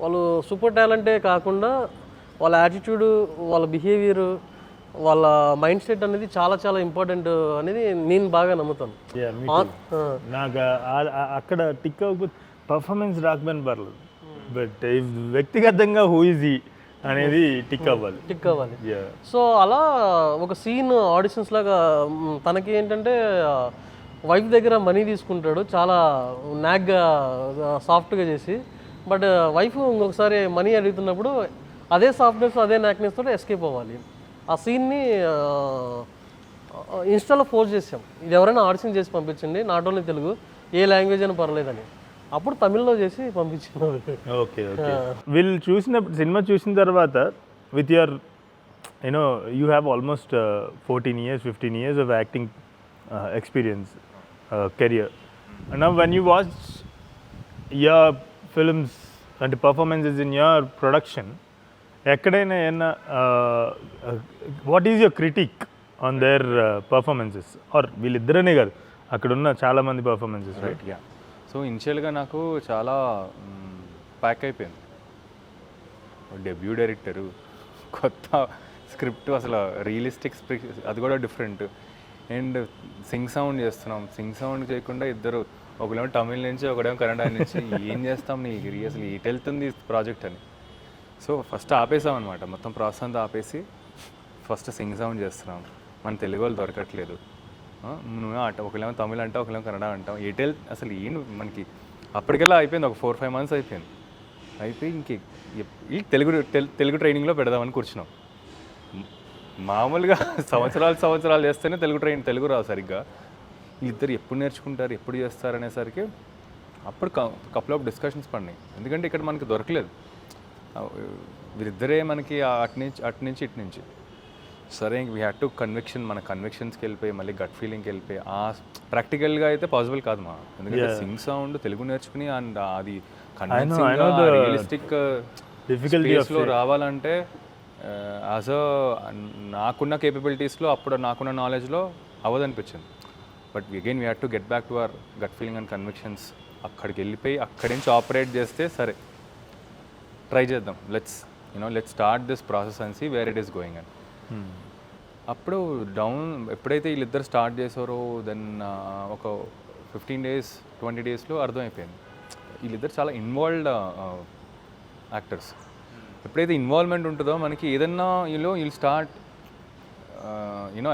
వాళ్ళు సూపర్ టాలెంటే కాకుండా వాళ్ళ యాటిట్యూడ్, వాళ్ళ బిహేవియర్, వాళ్ళ మైండ్ సెట్ అనేది చాలా చాలా ఇంపార్టెంట్ అనేది నేను బాగా నమ్ముతాను. నాకు అక్కడ టిక్ అవ్వకపోతే పర్ఫార్మెన్స్ రాకపోయినా పర్లేదు, బట్ వ్యక్తిగతంగా హూ ఈజ్ ఈ అనేది టిక్ అవ్వాలి. సో అలా ఒక సీన్ ఆడిషన్స్ లాగా తనకి ఏంటంటే వైఫ్ దగ్గర మనీ తీసుకుంటాడు చాలా నాగ్గా సాఫ్ట్గా చేసి, బట్ వైఫ్ ఇంకొకసారి మనీ అడుగుతున్నప్పుడు అదే సాఫ్ట్నెస్ అదే నాక్నెస్ తోటి ఎస్కేప్ అవ్వాలి. ఆ సీన్ని ఇన్స్టాలో పోస్ట్ చేసాం, ఇది ఎవరైనా ఆడిషన్ చేసి పంపించండి, not only Telugu, A language అయినా పర్లేదని. అప్పుడు తమిళ్లో చేసి పంపించాను. Okay okay. వీళ్ళు సినిమా చూసిన తర్వాత with your you know you have almost 14 years 15 years of acting experience career. Now when you watch your films and performances in your production, ఎక్కడైనా ఏమన్నా what is your critic on their performances? Or వీళ్ళిద్దరనే కాదు, అక్కడ ఉన్న చాలామంది performances, right? Yeah. So ఇనిషియల్గా నాకు చాలా ప్యాక్ అయిపోయింది. డెబ్యూ డైరెక్టరు, కొత్త స్క్రిప్ట్, అసలు రియలిస్టిక్ అది కూడా డిఫరెంట్, అండ్ సింగ్ సౌండ్ చేస్తున్నాం. సింగ్ సౌండ్ చేయకుండా ఇద్దరు, ఒకడేమో తమిళ్ నుంచి ఒకడేమో కన్నడ నుంచి, ఏం చేస్తాం నీకు అసలు ఎటు వెళ్తుంది ప్రాజెక్ట్ అని. సో ఫస్ట్ ఆపేసాం అనమాట, మొత్తం ప్రాసెస్ అంతా ఆపేసి ఫస్ట్ సింగ్ సౌండ్ చేస్తున్నాం. మన తెలుగు వాళ్ళు దొరకట్లేదు, నువ్వే ఒకళ్ళేమో తమిళ్ అంటావు, ఒకళ్ళేమో కన్నడ అంటావు, ఎయిర్టెల్ అసలు ఏం మనకి అప్పటికెల్లా అయిపోయింది. ఒక 4-5 months అయిపోయింది. అయిపోయి ఈ తెలుగు ట్రైనింగ్లో పెడదామని కూర్చున్నాం. మామూలుగా సంవత్సరాలు చేస్తేనే తెలుగు రావు సరిగ్గా. వీళ్ళిద్దరు ఎప్పుడు నేర్చుకుంటారు, ఎప్పుడు చేస్తారు అనేసరికి అప్పుడు కపుల్ ఆఫ్ డిస్కషన్స్ పడినాయి. ఎందుకంటే ఇక్కడ మనకి దొరకలేదు, వీరిద్దరే మనకి అటు నుంచి ఇటు నుంచి. సరే వీ హ్యాడ్ టు మన కన్విక్షన్స్కి వెళ్ళిపోయి మళ్ళీ గట్ ఫీలింగ్కి వెళ్ళిపోయి ప్రాక్టికల్గా అయితే పాసిబుల్ కాదు మా, ఎందుకంటే సింగ్ సౌండ్ తెలుగు నేర్చుకుని అండ్ అది కన్విన్సింగ్గా రియలిస్టిక్ స్పేస్లో రావాలంటే యాజ్ నాకున్న కేపబిలిటీస్లో అప్పుడు నాకున్న నాలెడ్జ్లో అవ్వదనిపించింది. But again we had to get back to our gut feeling and convictions. అక్కడికి వెళ్ళిపోయి అక్కడి నుంచి ఆపరేట్ చేస్తే సరే ట్రై చేద్దాం, let's start this process and see where it is going అని. అప్పుడు ఎప్పుడైతే వీళ్ళిద్దరు స్టార్ట్ చేశారో దెన్ ఒక 15 days 20 daysలో అర్థమైపోయింది వీళ్ళిద్దరు చాలా ఇన్వాల్వ్డ్ యాక్టర్స్. ఎప్పుడైతే ఇన్వాల్వ్మెంట్ ఉంటుందో మనకి ఏదన్నా will start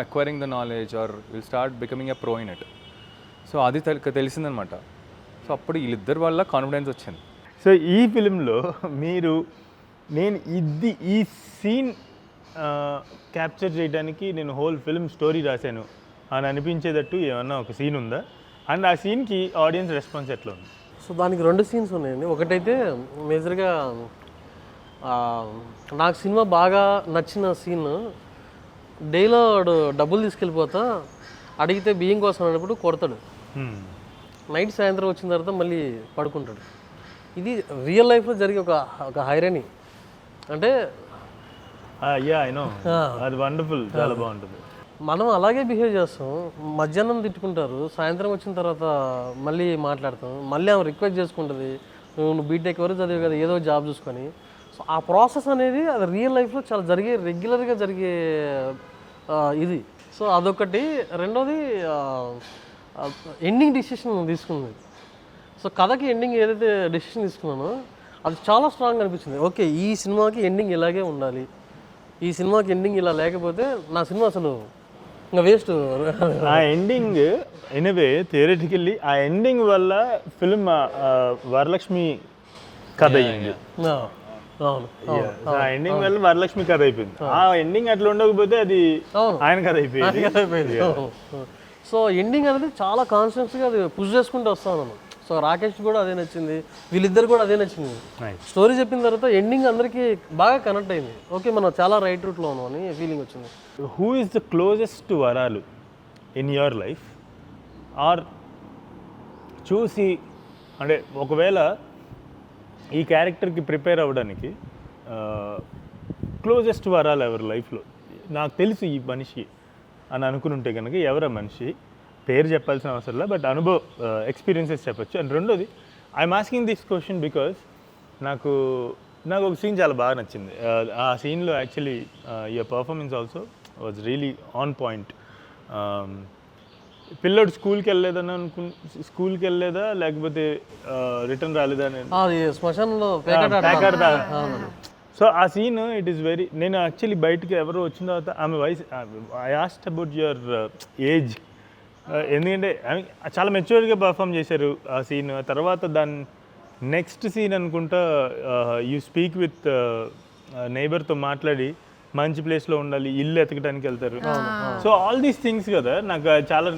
acquiring the knowledge or will start becoming a pro in it. So అది తెలిసిందనమాట. సో అప్పుడు వీళ్ళిద్దరి వల్ల కాన్ఫిడెన్స్ వచ్చింది. సో ఈ ఫిలింలో ఈ సీన్ క్యాప్చర్ చేయడానికి నేను హోల్ ఫిల్మ్ స్టోరీ రాశాను అని అనిపించేటట్టు ఏమన్నా ఒక సీన్ ఉందా, అండ్ ఆ సీన్కి ఆడియన్స్ రెస్పాన్స్ ఎట్లా ఉంది? సో దానికి 2 సీన్స్ ఉన్నాయండి. ఒకటైతే మేజర్గా నాకు సినిమా బాగా నచ్చిన సీన్, డేలో వాడు డబ్బులు తీసుకెళ్ళిపోతా అడిగితే బియ్యం కోసం అన్నప్పుడు కొడతాడు, నైట్ సాయంత్రం వచ్చిన తర్వాత మళ్ళీ పడుకుంటాడు. ఇది రియల్ లైఫ్లో జరిగే ఒక హైరనీ. అంటే యా ఐ నో, అది వండర్ఫుల్, చాలా బాగుంటుంది. మనం అలాగే బిహేవ్ చేస్తాం. మధ్యాహ్నం తిట్టుకుంటారు, సాయంత్రం వచ్చిన తర్వాత మళ్ళీ మాట్లాడతాం, మళ్ళీ ఆమె రిక్వెస్ట్ చేసుకుంటుంది, నువ్వు బీటెక్ వరకు చదివి కదా ఏదో జాబ్ చూసుకొని. సో ఆ ప్రాసెస్ అనేది అది రియల్ లైఫ్లో చాలా రెగ్యులర్గా జరిగే ఇది. సో అదొకటి. రెండోది ఎండింగ్ డిసిషన్ తీసుకుంది. సో కథకి ఎండింగ్ ఏదైతే డెసిషన్ తీసుకున్నానో అది చాలా స్ట్రాంగ్ అనిపించింది. ఓకే, ఈ సినిమాకి ఎండింగ్ ఇలాగే ఉండాలి, ఈ సినిమాకి ఎండింగ్ ఇలా లేకపోతే నా సినిమా అసలు ఇంకా వేస్ట్. ఆ ఎండింగ్ ఎనివే థియరిటికల్లీ ఆ ఎండింగ్ వల్ల ఫిల్మ్ వరలక్ష్మి కథ అయ్యింది. అవును, ఆ ఎండింగ్ వల్ల వరలక్ష్మి కథ అయిపోయింది. ఆ ఎండింగ్ అట్లా ఉండకపోతే అది ఆయన కథ అయిపోయింది. సో ఎండింగ్ అనేది చాలా కాన్స్టెన్స్గా అది పుష్ చేసుకుంటూ వస్తాను. సో రాకేష్ కూడా అదే నచ్చింది, వీళ్ళిద్దరు కూడా అదే నచ్చింది. స్టోరీ చెప్పిన తర్వాత ఎండింగ్ అందరికీ బాగా కనెక్ట్ అయింది. ఓకే, మనం చాలా రైట్ రూట్లో ఉన్నాం అని ఫీలింగ్ వచ్చింది. హూ ఈస్ ద క్లోజెస్ట్ వరాలు ఇన్ యువర్ లైఫ్? ఆర్ చూసి అంటే ఒకవేళ ఈ క్యారెక్టర్కి ప్రిపేర్ అవ్వడానికి క్లోజెస్ట్ వరాలు ఎవరి లైఫ్లో, నాకు తెలుసు ఈ మనిషి అని అనుకుని ఉంటే కనుక ఎవరా మనిషి? పేరు చెప్పాల్సిన అవసరం లేదు, బట్ ఎక్స్పీరియన్సెస్ చెప్పచ్చు. అండ్ రెండోది, I'm asking this question because నాకు ఒక సీన్ చాలా బాగా నచ్చింది. ఆ సీన్లో actually your performance also was really on point. పిల్లోడు స్కూల్కి వెళ్ళలేదా లేకపోతే రిటర్న్ రాలేదా అని శ్మశానంలో సో ఆ సీన్ ఇట్ ఈస్ వెరీ, నేను యాక్చువల్లీ బయటకి ఎవరో వచ్చిన తర్వాత ఆమె వయసు, I asked about your age, ఎందుకంటే చాలా మెచ్యూర్డ్గా పర్ఫామ్ చేశారు ఆ సీన్. తర్వాత దాని నెక్స్ట్ సీన్ అనుకుంటా యూ స్పీక్ విత్ నైబర్తో మాట్లాడి మంచి ప్లేస్లో ఉండాలి, ఇల్లు ఎతకడానికి వెళ్తారు. సో ఆల్ దీస్ థింగ్స్ కదా నాకు చాలా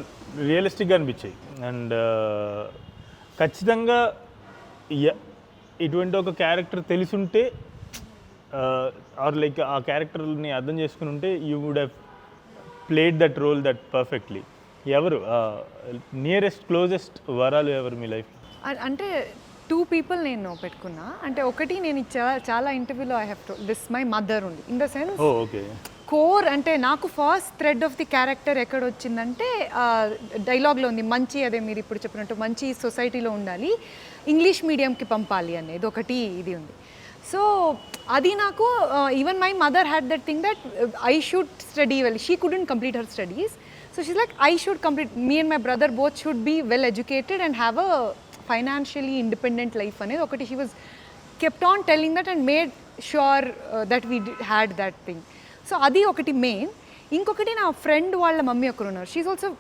రియలిస్టిక్గా అనిపించాయి. అండ్ ఖచ్చితంగా ఇటువంటి ఒక క్యారెక్టర్ తెలుసుంటే ఆర్ లైక్ ఆ క్యారెక్టర్ని అర్థం చేసుకుని ఉంటే you would have played that role that perfectly. ఎవరు నియరెస్ట్ క్లోజెస్ట్ వరాలు ఎవరు మీ లైఫ్? అంటే 2 people నేను పెట్టుకున్నా. అంటే ఒకటి నేను చాలా ఇంటర్వ్యూలో I have told this my mother ఉంది. In the sense okay core అంటే నాకు first thread of the character ఎక్కడ వచ్చిందంటే డైలాగ్లో ఉంది, మంచి అదే మీరు ఇప్పుడు చెప్పినట్టు మంచి సొసైటీలో ఉండాలి, ఇంగ్లీష్ మీడియంకి పంపాలి అనేది ఒకటి ఇది ఉంది. సో అది నాకు even my mother had that thing that I should study well. She couldn't complete her studies. So she's like, I should complete, me and my brother both should be well educated and have a financially independent life అనేది ఒకటి. She was kept on telling that and made sure that we had that thing. So అది ఒకటి main. ఇంకొకటి నా friend వాళ్ళ mummy ఒకరు ఉన్నారు. She also,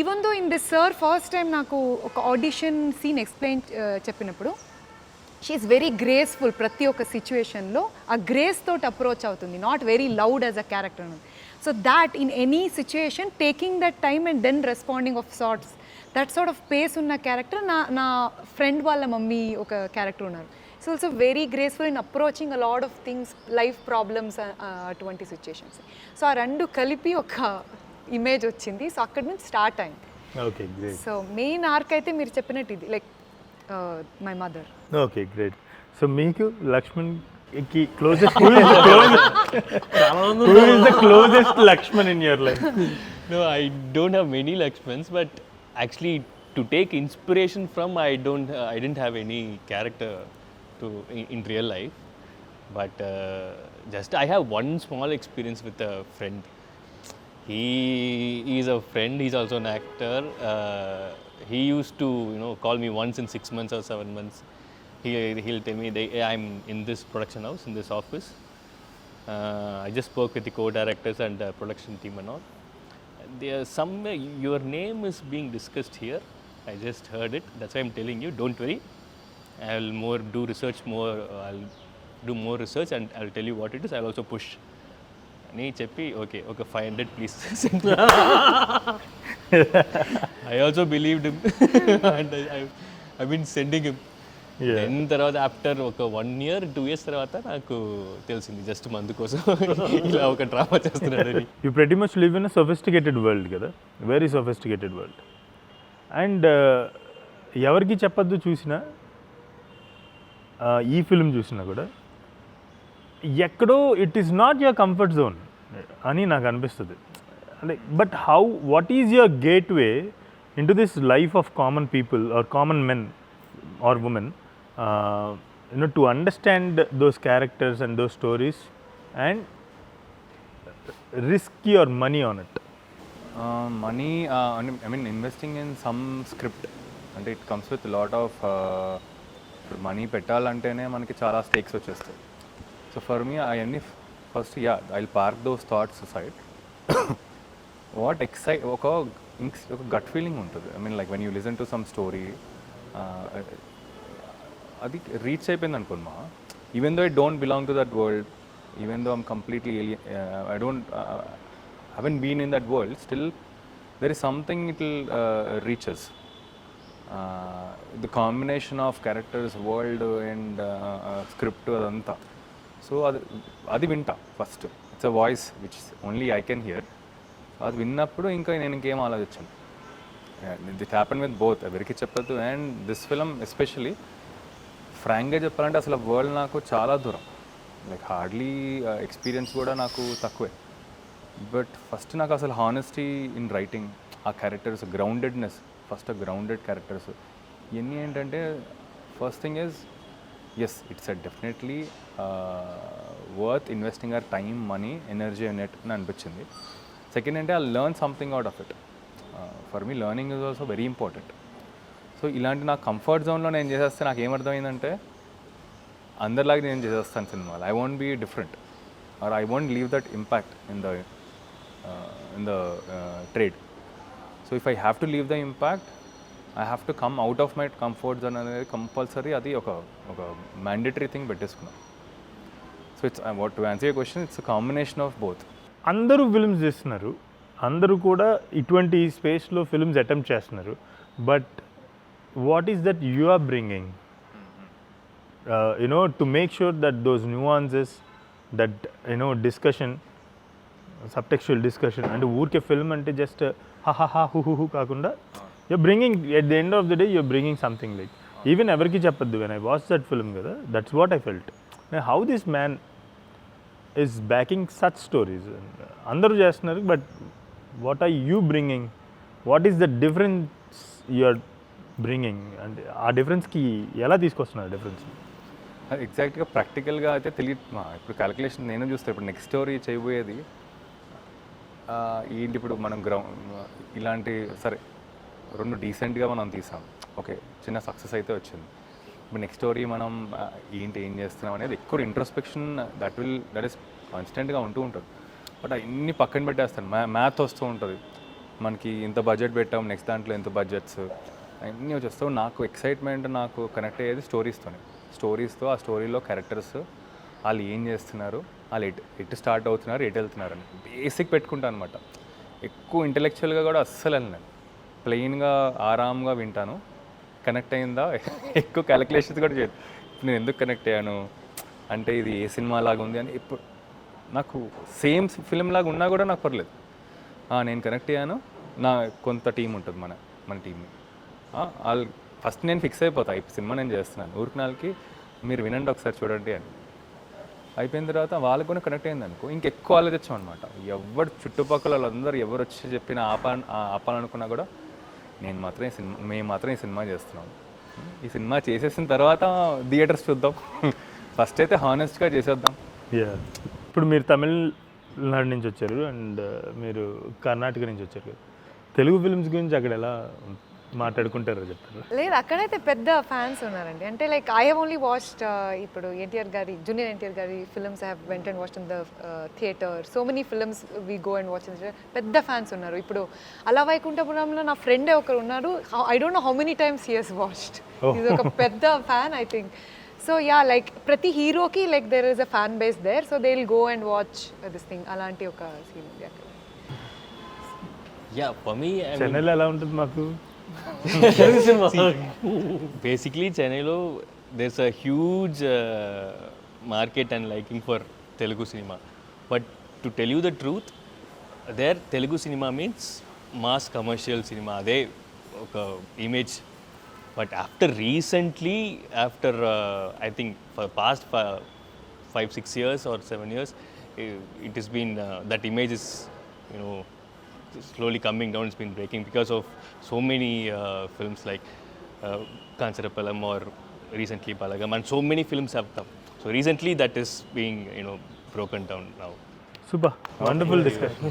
even though in this sir first time నాకు ఒక ఆడిషన్ సీన్ ఎక్స్ప్లెయిన్ చెప్పినప్పుడు షీఈస్ వెరీ గ్రేస్ఫుల్. ప్రతి ఒక్క సిచ్యువేషన్లో ఆ గ్రేస్ తోటి అప్రోచ్ అవుతుంది, not very loud as a character. So that in any situation, taking that time and then responding of sorts, that sort of pace unna character na friend walla mummy oka character unnaru. It's also very graceful in approaching a lot of things, life problems, 20 situations. So aa rendu kalipi oka image వచ్చింది. So అక్కడ నుంచి start అయింది. Okay great. So main arc అయితే మీరు చెప్పినట్టు ఇది like my mother. Okay great. So మీకు లక్ష్మణ్ కి closest Lakshman in your life? No, I don't have many Lakshmans, but actually to take inspiration from, I didn't have any character in real life, but just I have one small experience with a friend. He is a friend, he's also an actor. He used to call me once in 6 months or 7 months. He'll tell me, I'm in this production house, in this office. I just spoke with the co-directors and the production team and all. Somewhere your name is being discussed here. I just heard it. That's why I'm telling you, don't worry. I'll do research more. I'll do more research and I'll tell you what it is. I'll also push. Nee cheppi, okay, 500 please. I also believed him and I've been sending him. Then తర్వాత after ఒక 1 year 2 years తర్వాత నాకు తెలిసింది just మందు కోసం ఇలా ఒక drama చేస్తున్నాడని. You pretty much live in a sophisticated world కదా, వెరీ sophisticated world. అండ్ ఎవరికి చెప్పద్దు చూసినా ఈ ఫిల్మ్ చూసినా కూడా ఎక్కడో it is not your comfort zone అని నాకు అనిపిస్తుంది. అంటే but how what is your gateway in to this life of common people or common men or women, to understand those characters and those stories and risk your money on it. Money, I mean investing in some script, and it comes with a lot of money పెట్టాలంటేనే మనకి చాలా stakes వచ్చేస్తాయి. So for me అవన్నీ first I park those thoughts side. What ఒక gut feeling ఉంటుంది. I mean like when you listen to some story, అది reach అయిపోయింది అనుకోమా, even though I don't belong to that world, even though I'm completely I don't haven't been in that world, still there is something it will reaches. The combination of characters, world and script adanta, so adi vinta first, it's a voice which only I can hear. అది విన్నప్పుడు ఇంకా నేను ఇంకేం ఆలోచించాను. దిట్ happen with both, ఎవరికి చెప్పద్దు. And this film especially ఫ్రాంక్గా చెప్పాలంటే అసలు వరల్డ్ నాకు చాలా దూరం, లైక్ హార్డ్లీ ఎక్స్పీరియన్స్ కూడా నాకు తక్కువే. బట్ ఫస్ట్ నాకు అసలు హానెస్టీ ఇన్ రైటింగ్, ఆ characters groundedness, first grounded characters ఇవన్నీ ఏంటంటే first thing is yes it's definitely worth investing our time, money, energy and net అని అనిపించింది. సెకండ్ అంటే I learn something out of it. For me learning is also very important. So ఇలాంటి నా comfort జోన్లో నేను చేసేస్తే నాకు ఏమర్థమైందంటే అందరిలాగా నేను చేసేస్తాను సినిమాలు. I won't be different or I won't leave that impact in the trade. So if I have to leave the impact, I have to come out of my comfort zone అనేది compulsory. అది ఒక mandatory thing పెట్టేసుకున్నాను. So it's what to answer your question, it's combination of both. అందరూ films చేస్తున్నారు, అందరూ కూడా ఇటువంటి స్పేస్లో ఫిల్మ్స్ అటెంప్ట్ చేస్తున్నారు. But what is that you are bringing to make sure that those nuances, that discussion, subtextual discussion, అంటే ఊరికే film అంటే జస్ట్ హహా హు కాకుండా you're bringing at the end of the day you're bringing something like. Even ఎవరికి చెప్పద్దు, when I watch that film కదా, that's what I felt. How this man is backing such stories. అందరూ చేస్తున్నారు, but what are you bringing, what is the difference you're bringing, అంటే ఆ డిఫరెన్స్కి ఎలా తీసుకొస్తున్నారు difference? అది ఎగ్జాక్ట్గా ప్రాక్టికల్గా అయితే తెలియదు. ఇప్పుడు క్యాలిక్యులేషన్ నేను చూస్తే ఇప్పుడు నెక్స్ట్ స్టోరీ చేయబోయేది ఏంటి. ఇప్పుడు మనం ఇలాంటి సరే 2 డీసెంట్గా మనం తీసాం, ఓకే, చిన్న సక్సెస్ అయితే వచ్చింది. ఇప్పుడు నెక్స్ట్ స్టోరీ మనం ఏం చేస్తున్నాం అనేది ఎక్కువ ఇంట్రోస్పెక్షన్ దట్ ఈస్ కాన్స్టెంట్గా ఉంటూ ఉంటుంది. బట్ అన్నీ పక్కన పెట్టేస్తాను, మ్యాథ్ వస్తూ ఉంటుంది. మనకి ఇంత బడ్జెట్ పెట్టాం, నెక్స్ట్ దాంట్లో ఎంత బడ్జెట్స్ అన్నీ వచ్చేస్తావు. నాకు ఎక్సైట్మెంట్, నాకు కనెక్ట్ అయ్యేది స్టోరీస్తో, ఆ స్టోరీలో క్యారెక్టర్స్, వాళ్ళు ఏం చేస్తున్నారు, వాళ్ళు ఎటు స్టార్ట్ అవుతున్నారు, ఎటు వెళ్తున్నారు అని బేసిక్ పెట్టుకుంటాను అనమాట. ఎక్కువ ఇంటెలెక్చువల్గా కూడా అస్సలు వెళ్ళను, ప్లెయిన్గా ఆరామ్గా వింటాను. కనెక్ట్ అయిందా, ఎక్కువ క్యాలిక్యులేషన్స్ కూడా చేయదు. ఇప్పుడు నేను ఎందుకు కనెక్ట్ అయ్యాను అంటే ఇది ఏ సినిమా లాగా ఉంది అని. ఇప్పుడు నాకు సేమ్ ఫిలిం లాగా ఉన్నా కూడా నాకు పర్లేదు, నేను కనెక్ట్ అయ్యాను. నా కొంత టీం ఉంటుంది మన టీంని, వాళ్ళు ఫస్ట్ నేను ఫిక్స్ అయిపోతా, ఈ సినిమా నేను చేస్తున్నాను, ఊరికి నాలుగుకి మీరు వినండి ఒకసారి చూడండి అని. అయిపోయిన తర్వాత వాళ్ళకు కూడా కనెక్ట్ అయింది అనుకో, ఇంకెక్కువ ఆలోచించాం అనమాట. ఎవరు చుట్టుపక్కల వాళ్ళందరూ ఎవరు వచ్చి చెప్పిన ఆపాలనుకున్నా కూడా మేము మాత్రం ఈ సినిమా చేస్తున్నాం. ఈ సినిమా చేసేసిన తర్వాత థియేటర్స్ చూద్దాం, ఫస్ట్ అయితే హానెస్ట్గా చేసేద్దాం. ఇప్పుడు మీరు తమిళనాడు నుంచి వచ్చారు అండ్ మీరు కర్ణాటక నుంచి వచ్చారు కదా, తెలుగు ఫిల్మ్స్ గురించి అక్కడ ఎలా మాట్లాడుకుంటారో చెప్తారు? లేదు, అక్కడైతే పెద్ద ఫ్యాన్స్ ఉన్నారండి. అంటే like I have only watched ఇప్పుడు జూనియర్ ఎన్టీఆర్ గారి films I have went and watched in the theatre. So many films we go and watch. పెద్ద ఫ్యాన్స్ ఉన్నారు. ఇప్పుడు అలా వైకుంఠపురంలో నా ఫ్రెండే ఒకరు ఉన్నారు, I don't know how many times he has watched. ఇది ఒక పెద్ద fan I think. So yeah, like ప్రతి హీరోకి like there is a fan base there, so they will go and watch this thing. అలాంటి ఒక సీన్ ఉంది అక్కడ. Yeah, for me, I mean, చెన్నైలో ఎలా ఉంటుంది మాకు? Telugu cinema basically Chennaiలో there's a huge market and liking for Telugu cinema. But to tell you the truth, there Telugu cinema means mass commercial cinema. అదే ఒక image. But after recently, after I think for past 5-6 years or 7 years, it has been that image is, you know, slowly coming down. It's been breaking because of so many films like Kansarapalam or recently Balagam, and so many films have come. So recently that is being, you know, broken down now. Super, wonderful discussion.